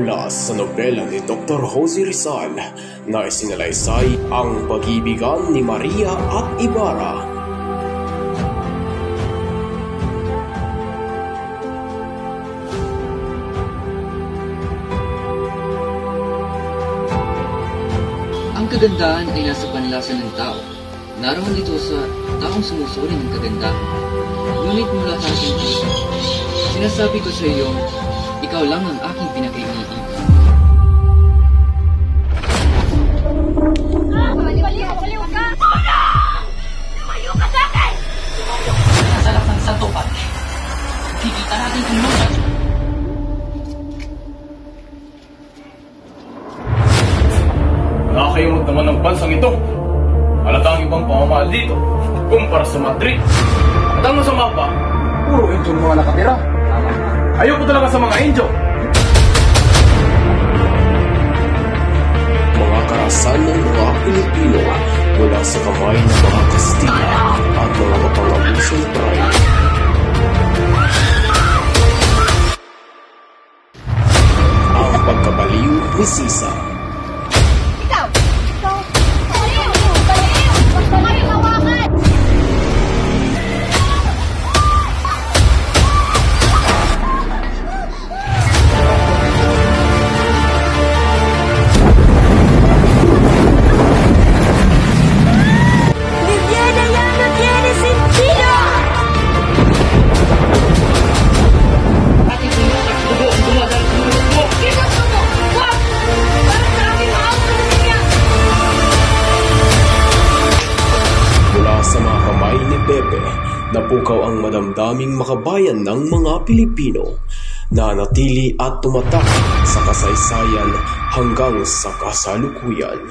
Mula sa nobela ni Dr. Jose Rizal na isinalaysay ang pag-ibigan ni Maria at Ibarra. Ang kagandahan ay nasa panlasa ng tao. Naroon ito sa taong sumusuri ng kagandahan. Ngunit mula sa aking puso, sinasabi ko sa iyo, ikaw lang ang aking pinaka-iniibig. Baliw ka! Lumayo ka sa akin! Sa lahat ng Santo Padre, kikita natin kung lumayo. Nakakayumot naman ng bansang ito. Halatang ibang pamamahal dito kumpara sa Madrid. At ang masama pa, puro Indio mga nakatira. Ayoko talaga sa mga Indio. Mga karasan ng mga Pilipino mula sa kamay ng mga Kastila at mga mapangabusong pride. Ang pagkabaliw ni Sisa. Sa mga kamay ni Pepe, napukaw ang madamdaming makabayan ng mga Pilipino na natili at tumatak sa kasaysayan hanggang sa kasalukuyan.